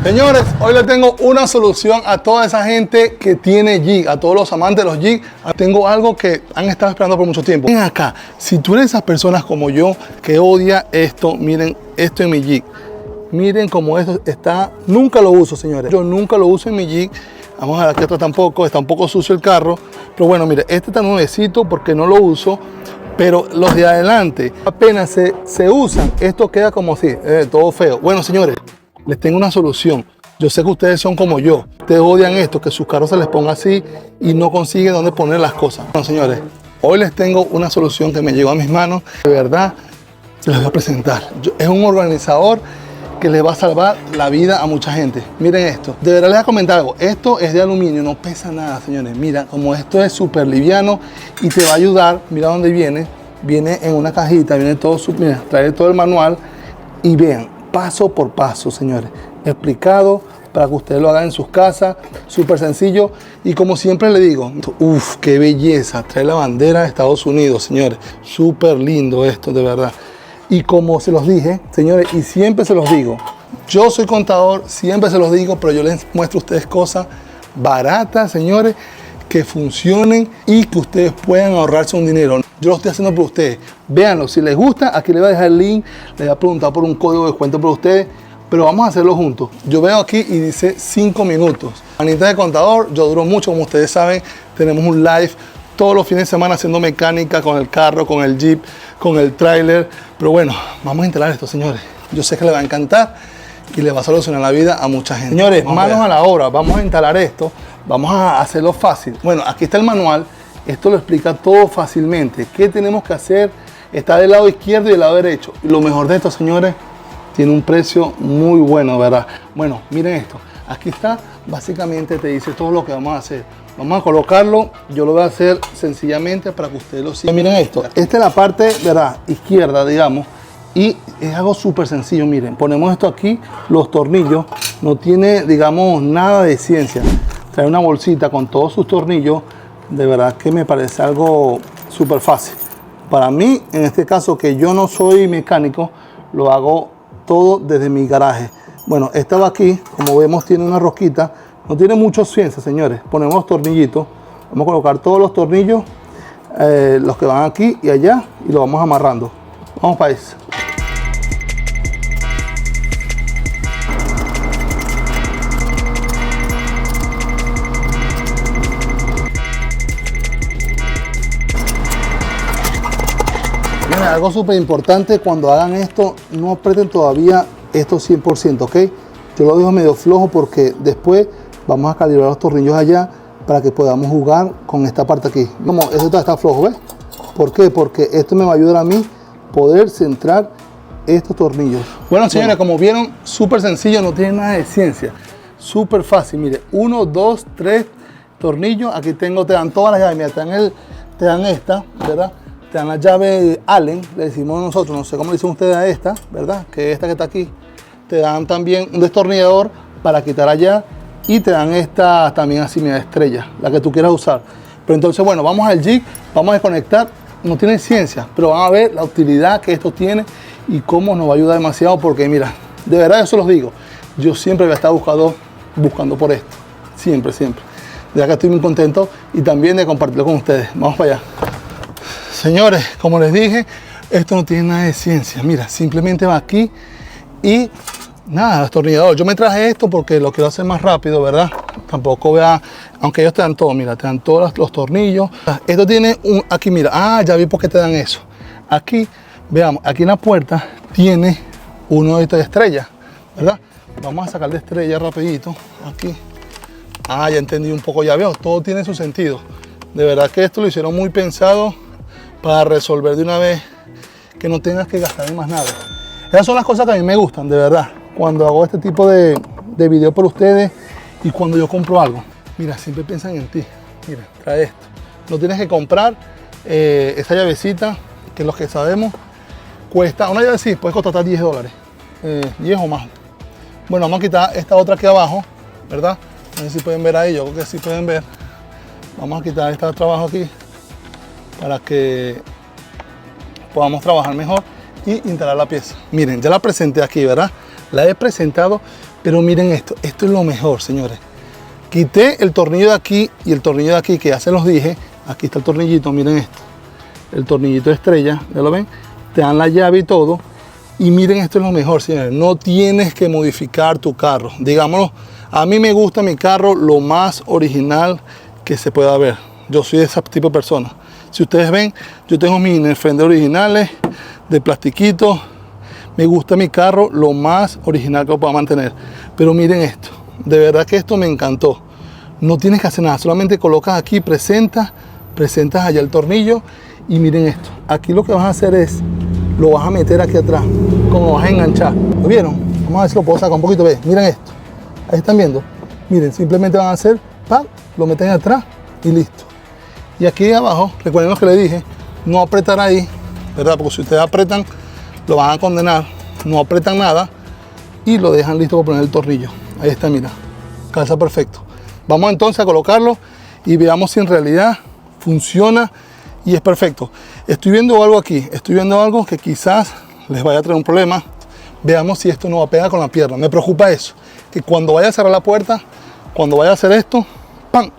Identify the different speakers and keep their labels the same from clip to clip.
Speaker 1: Señores, hoy les tengo una solución a toda esa gente que tiene jig, a todos los amantes de los jig. Tengo algo que han estado esperando por mucho tiempo. Ven acá, si tú eres esas personas como yo que odia esto, miren esto en mi jig. Miren cómo esto está, nunca lo uso, señores. Yo nunca lo uso en mi jig. Vamos a ver, aquí tampoco, está un poco sucio el carro. Pero bueno, mire, este está nuevecito porque no lo uso. Pero los de adelante apenas se usan, esto queda como así, todo feo. Bueno, señores, les tengo una solución. Yo sé que ustedes son como yo. Ustedes odian esto, que sus carros se les ponga así y no consiguen dónde poner las cosas. Bueno, señores, hoy les tengo una solución que me llegó a mis manos. De verdad, se les voy a presentar. Es un organizador que les va a salvar la vida a mucha gente. Miren esto. De verdad les voy a comentar algo. Esto es de aluminio, no pesa nada, señores. Mira, como esto es súper liviano y te va a ayudar. Mira dónde viene. Viene en una cajita, viene todo, mira, trae todo el manual y vean, paso por paso, señores, explicado para que ustedes lo hagan en sus casas, súper sencillo. Y como siempre le digo, uff, qué belleza, trae la bandera de Estados Unidos, señores, súper lindo esto, de verdad. Y como se los dije, señores, y siempre se los digo, yo soy contador, siempre se los digo, pero yo les muestro a ustedes cosas baratas, señores, que funcionen y que ustedes puedan ahorrarse un dinero. Yo lo estoy haciendo por ustedes. Véanlo, si les gusta, aquí les voy a dejar el link, les voy a preguntar por un código de descuento por ustedes, pero vamos a hacerlo juntos. Yo veo aquí y dice 5 minutos. Manitas de contador, yo duro mucho, como ustedes saben, tenemos un live todos los fines de semana haciendo mecánica con el carro, con el Jeep, con el tráiler. Pero bueno, vamos a instalar esto, señores. Yo sé que les va a encantar y les va a solucionar la vida a mucha gente. Señores, manos a la obra, vamos a instalar esto, vamos a hacerlo fácil. Bueno, aquí está el manual, esto lo explica todo fácilmente. ¿Qué tenemos que hacer? Está del lado izquierdo y del lado derecho. Y lo mejor de esto, señores, tiene un precio muy bueno, ¿verdad? Bueno, miren esto, aquí está, básicamente te dice todo lo que vamos a hacer. Vamos a colocarlo, yo lo voy a hacer sencillamente para que ustedes lo sigan. Miren esto, esta es la parte, ¿verdad?, izquierda, digamos. Y es algo súper sencillo, miren, ponemos esto aquí, los tornillos, no tiene, digamos, nada de ciencia. Trae una bolsita con todos sus tornillos, de verdad que me parece algo súper fácil. Para mí, en este caso, que yo no soy mecánico, lo hago todo desde mi garaje. Bueno, esta va aquí, como vemos, tiene una rosquita, no tiene mucha ciencia, señores. Ponemos los tornillitos, vamos a colocar todos los tornillos, los que van aquí y allá, y lo vamos amarrando. Vamos para eso. Miren, algo súper importante, cuando hagan esto, no aprieten todavía esto 100%, ¿ok? Yo lo dejo medio flojo porque después vamos a calibrar los tornillos allá para que podamos jugar con esta parte aquí. Como esto está flojo, ¿ves? ¿Por qué? Porque esto me va a ayudar a mí poder centrar estos tornillos. Bueno, señores, como vieron, súper sencillo, no tiene nada de ciencia. Súper fácil, mire, 1, 2, 3 tornillos. Aquí te dan todas las llaves, mira, te dan esta, ¿verdad? Te dan la llave Allen, le decimos nosotros, no sé cómo le dicen ustedes a esta, ¿verdad? Que esta que está aquí. Te dan también un destornillador para quitar allá y te dan esta también así, mira, estrella, la que tú quieras usar. Pero entonces, bueno, vamos al jig, vamos a desconectar. No tiene ciencia, pero van a ver la utilidad que esto tiene y cómo nos va a ayudar demasiado, porque mira, de verdad yo se los digo, yo siempre voy a estar buscando por esto, siempre. De verdad que estoy muy contento y también de compartirlo con ustedes. Vamos para allá. Señores, como les dije, esto no tiene nada de ciencia. Mira, simplemente va aquí y nada, destornillador. Yo me traje esto porque lo quiero hacer más rápido, ¿verdad? Tampoco vea, aunque ellos te dan todo, mira, te dan todos los tornillos. Esto tiene aquí, mira, ya vi por qué te dan eso. Aquí, veamos, aquí en la puerta tiene uno de estas estrellas, ¿verdad? Vamos a sacar de estrella rapidito, aquí. Ya entendí un poco, ya veo, todo tiene su sentido. De verdad que esto lo hicieron muy pensado para resolver de una vez, que no tengas que gastar en más nada. Esas son las cosas que a mí me gustan, de verdad, cuando hago este tipo de video por ustedes y cuando yo compro algo. Mira, siempre piensan en ti. Mira, trae esto. No tienes que comprar esa llavecita, que los que sabemos cuesta, una llave así puede costar $10, 10 o más. Bueno, vamos a quitar esta otra aquí abajo, ¿verdad? No sé si pueden ver ahí, yo creo que sí pueden ver. Vamos a quitar esta otra abajo aquí para que podamos trabajar mejor y instalar la pieza. Miren, ya la presenté aquí, ¿verdad? La he presentado Pero miren esto es lo mejor, señores. Quité el tornillo de aquí y el tornillo de aquí, que ya se los dije. Aquí está el tornillito, miren esto. El tornillito estrella, ¿ya lo ven? Te dan la llave y todo. Y miren, esto es lo mejor, señores. No tienes que modificar tu carro. Digámoslo, a mí me gusta mi carro lo más original que se pueda ver. Yo soy de ese tipo de persona. Si ustedes ven, yo tengo mis inner fender originales de plastiquito. Me gusta mi carro lo más original que lo pueda mantener. Pero miren esto. De verdad que esto me encantó. No tienes que hacer nada. Solamente colocas aquí, presentas allá el tornillo. Y miren esto. Aquí lo que vas a hacer es, lo vas a meter aquí atrás. Como lo vas a enganchar. ¿Lo vieron? Vamos a ver si lo puedo sacar un poquito. Miren esto. Ahí están viendo. Miren, simplemente van a hacer, ¡pam! Lo meten atrás y listo. Y aquí abajo, recuerden lo que les dije, no apretar ahí, ¿verdad? Porque si ustedes apretan, lo van a condenar. No apretan nada y lo dejan listo para poner el tornillo. Ahí está, mira, calza perfecto. Vamos entonces a colocarlo y veamos si en realidad funciona y es perfecto. Estoy viendo algo aquí, estoy viendo algo que quizás les vaya a traer un problema. Veamos si esto no va a pegar con la pierna. Me preocupa eso, que cuando vaya a cerrar la puerta, cuando vaya a hacer esto, ¡pam!,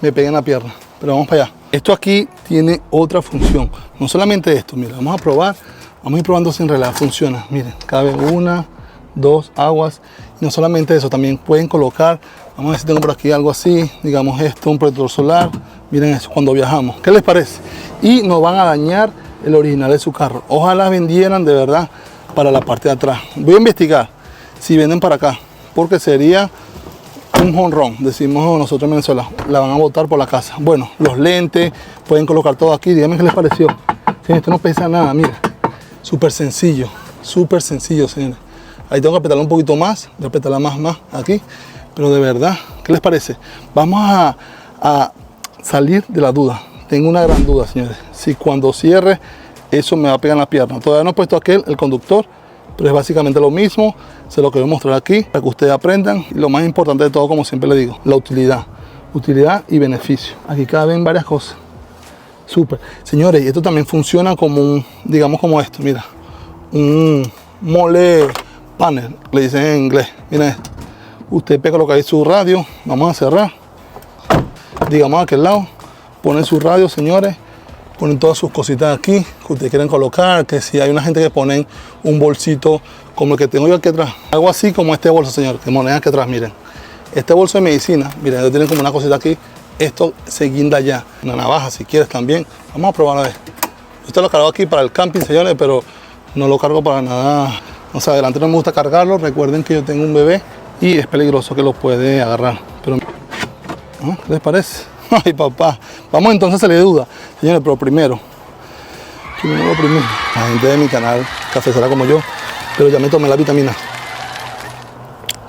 Speaker 1: me pegue en la pierna. Pero vamos para allá. Esto aquí tiene otra función. No solamente esto, mira, vamos a probar. Vamos a ir probando si en realidad funciona. Miren, cabe 1, 2 aguas. Y no solamente eso, también pueden colocar, vamos a ver si tengo por aquí algo así, digamos esto, un protector solar. Miren eso, cuando viajamos. ¿Qué les parece? Y no van a dañar el original de su carro. Ojalá vendieran de verdad para la parte de atrás. Voy a investigar si venden para acá, porque sería un jonrón, decimos nosotros en Venezuela. La van a botar por la casa. Bueno, los lentes, pueden colocar todo aquí. Díganme qué les pareció. Sí, esto no pesa nada, mira. Súper sencillo, señores. Ahí tengo que apretarla un poquito más, voy a apretarla más aquí. Pero de verdad, ¿qué les parece? Vamos a salir de la duda. Tengo una gran duda, señores. Si cuando cierre, eso me va a pegar en la pierna. Todavía no he puesto aquel, el conductor, pero es básicamente lo mismo. Se lo quiero mostrar aquí para que ustedes aprendan. Y lo más importante de todo, como siempre le digo, la utilidad. Utilidad y beneficio. Aquí caben varias cosas. Súper. Señores, y esto también funciona como un, digamos como esto, mira. Un mole panel, le dicen en inglés. Miren esto. Usted pega lo que hay su radio. Vamos a cerrar. Digamos a aquel lado. Ponen su radio, señores. Ponen todas sus cositas aquí que ustedes quieren colocar. Que si hay una gente que ponen un bolsito como el que tengo yo aquí atrás. Algo así como este bolso, señor, que ponen aquí atrás, miren. Este bolso de medicina, miren, ellos tienen como una cosita aquí. Esto se guinda ya. Una navaja si quieres también. Vamos a probar a ver. Esto lo cargo aquí para el camping, señores, pero no lo cargo para nada. O sea, adelante no me gusta cargarlo. Recuerden que yo tengo un bebé y es peligroso que lo puede agarrar. Pero, ¿no? ¿Qué les parece? Ay, papá. Vamos entonces a salir de duda, señores, pero primero. La gente de mi canal, cafecera como yo, pero ya me tomé la vitamina.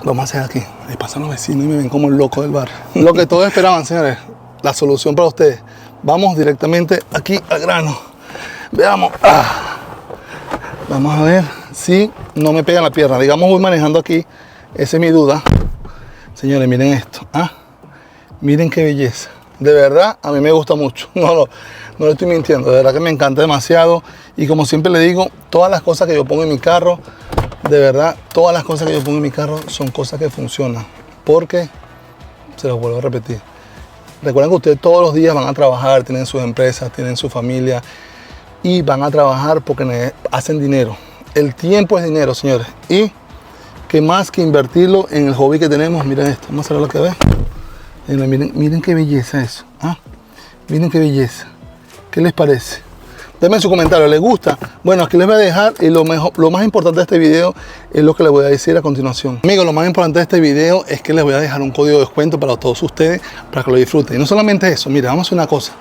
Speaker 1: Vamos a hacer aquí. Ahí pasan los vecinos y me ven como el loco del bar. Lo que todos esperaban, señores, la solución para ustedes. Vamos directamente aquí al grano. Veamos. Vamos a ver si no me pega la pierna. Digamos, voy manejando aquí. Esa es mi duda. Señores, miren esto. Miren qué belleza. De verdad, a mí me gusta mucho. No le estoy mintiendo. De verdad que me encanta demasiado. Y como siempre le digo, todas las cosas que yo pongo en mi carro, de verdad, todas las cosas que yo pongo en mi carro son cosas que funcionan. Porque, se los vuelvo a repetir, recuerden que ustedes todos los días van a trabajar, tienen sus empresas, tienen su familia y van a trabajar porque hacen dinero. El tiempo es dinero, señores. Y que más que invertirlo en el hobby que tenemos, miren esto, vamos a ver lo que ven. Miren qué belleza eso. Miren qué belleza. ¿Qué les parece? Denme su comentario, ¿les gusta? Bueno, aquí les voy a dejar y lo más importante de este video es lo que les voy a decir a continuación. Amigos, lo más importante de este video es que les voy a dejar un código de descuento para todos ustedes, para que lo disfruten. Y no solamente eso, mira, vamos a hacer una cosa.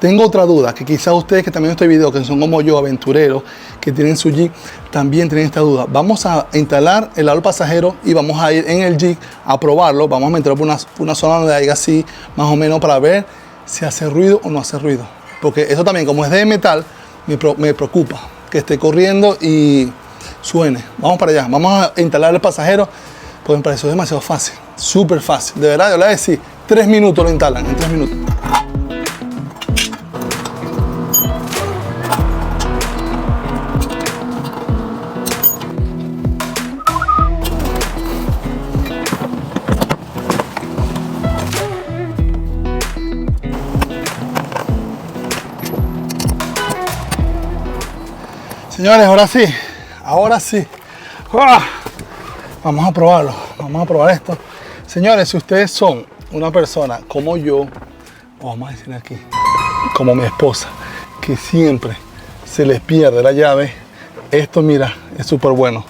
Speaker 1: Tengo otra duda, que quizás ustedes que también ven este video, que son como yo, aventureros, que tienen su Jeep, también tienen esta duda. Vamos a instalar el aro pasajero y vamos a ir en el Jeep a probarlo. Vamos a meterlo por una zona donde haya así, más o menos, para ver si hace ruido o no hace ruido. Porque eso también, como es de metal, me preocupa que esté corriendo y suene. Vamos para allá, vamos a instalar el pasajero, porque me pareció demasiado fácil, súper fácil. De verdad, yo le voy a decir, 3 minutos lo instalan, en 3 minutos. Señores, ahora sí. ¡Ah! Vamos a probarlo, vamos a probar esto. Señores, si ustedes son una persona como yo, o vamos a decir aquí, como mi esposa, que siempre se les pierde la llave, esto mira, es súper bueno.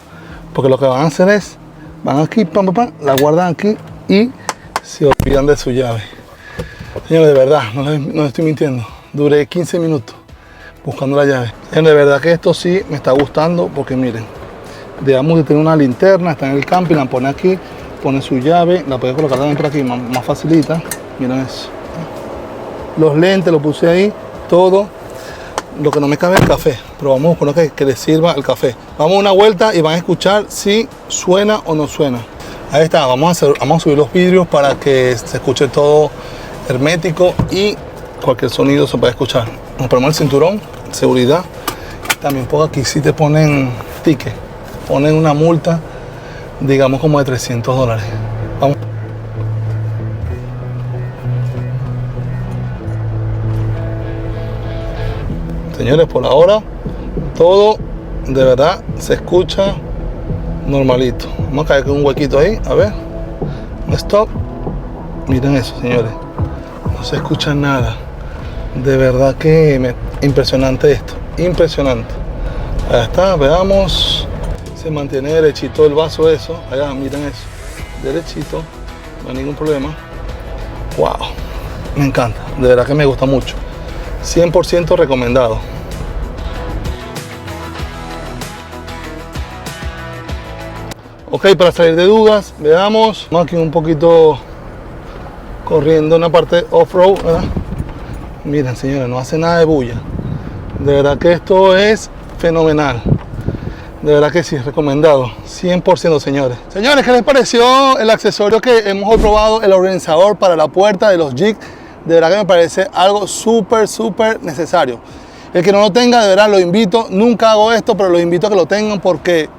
Speaker 1: Porque lo que van a hacer es, van aquí, pam, pam, pam, la guardan aquí y se olvidan de su llave. Señores, de verdad, no les estoy mintiendo, duré 15 minutos buscando la llave. Señores, de verdad que esto sí me está gustando porque miren, digamos que tiene una linterna, está en el camping, la pone aquí, pone su llave, la puede colocar también por aquí, más facilita. Miren eso. Los lentes los puse ahí, todo. Lo que no me cabe es el café, pero vamos a buscar que les sirva el café. Vamos a una vuelta y van a escuchar si suena o no suena. Ahí está, vamos a subir los vidrios para que se escuche todo hermético y cualquier sonido se puede escuchar. Nos ponemos el cinturón, seguridad. También por aquí si te ponen ticket, ponen una multa, digamos como de $300. Vamos. Señores, por ahora todo de verdad se escucha normalito. Vamos a caer con un huequito ahí, a ver. Un stop. Miren eso, señores. No se escucha nada. De verdad que impresionante esto. Impresionante. Ahí está, veamos. Se mantiene derechito el vaso eso. Allá, miren eso. Derechito. No hay ningún problema. Wow. Me encanta. De verdad que me gusta mucho. 100% recomendado. Ok, para salir de dudas, veamos. Vamos aquí un poquito corriendo en la parte off-road, ¿verdad? Miren, señores, no hace nada de bulla. De verdad que esto es fenomenal. De verdad que sí, recomendado. 100%, señores. Señores, ¿qué les pareció el accesorio que hemos probado? El organizador para la puerta de los Jeep. De verdad que me parece algo súper necesario. El que no lo tenga, de verdad lo invito. Nunca hago esto, pero los invito a que lo tengan porque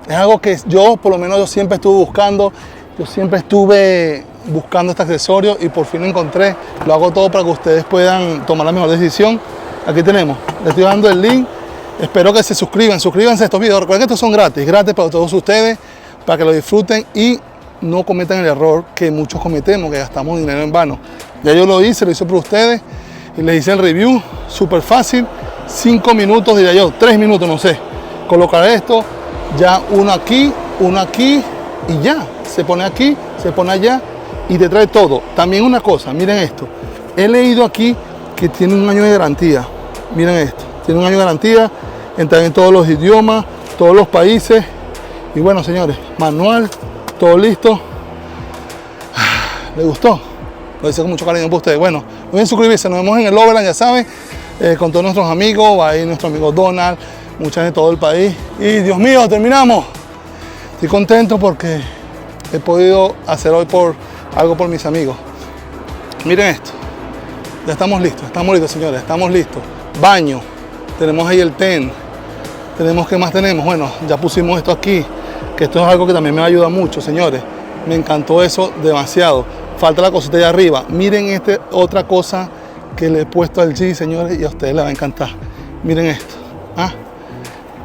Speaker 1: es algo que yo, por lo menos yo siempre estuve buscando. Yo siempre estuve buscando este accesorio y por fin lo encontré. Lo hago todo para que ustedes puedan tomar la mejor decisión. Aquí tenemos, les estoy dando el link. Espero que se suscríbanse a estos videos. Recuerden que estos son gratis para todos ustedes, para que lo disfruten y no cometan el error que muchos cometemos, que gastamos dinero en vano. Ya yo lo hice por ustedes y les hice el review, súper fácil, 5 minutos diría yo, 3 minutos, no sé. Colocar esto, ya uno aquí y ya, se pone aquí, se pone allá y te trae todo. También una cosa, miren esto, he leído aquí que tiene 1 año de garantía, miren esto, tiene 1 año de garantía, entra en todos los idiomas, todos los países y bueno, señores, manual, todo listo. ¿Les gustó? Lo hice con mucho cariño para ustedes. Bueno, no olviden suscribirse, nos vemos en el Overland, ya saben, con todos nuestros amigos, va ahí nuestro amigo Donald, muchas de todo el país. Y Dios mío, terminamos. Estoy contento porque he podido hacer hoy algo por mis amigos. Miren esto, ya estamos listos, señores, estamos listos. Baño, tenemos ahí el ten, ¿qué más tenemos? Bueno, ya pusimos esto aquí, que esto es algo que también me ayuda mucho, señores. Me encantó eso demasiado. Falta la cosita de arriba. Miren otra cosa que le he puesto al G, señores, y a ustedes les va a encantar. Miren esto.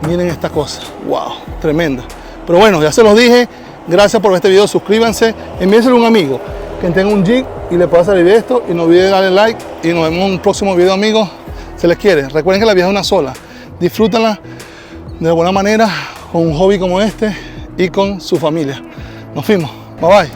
Speaker 1: Miren esta cosa. Wow, tremenda. Pero bueno, ya se los dije. Gracias por ver este video. Suscríbanse. Envíenselo a un amigo que tenga un Jeep y le pueda salir esto. Y no olviden darle like. Y nos vemos en un próximo video, amigos. Se les quiere. Recuerden que la vida es una sola. Disfrútenla de buena manera con un hobby como este y con su familia. Nos fuimos. Bye bye.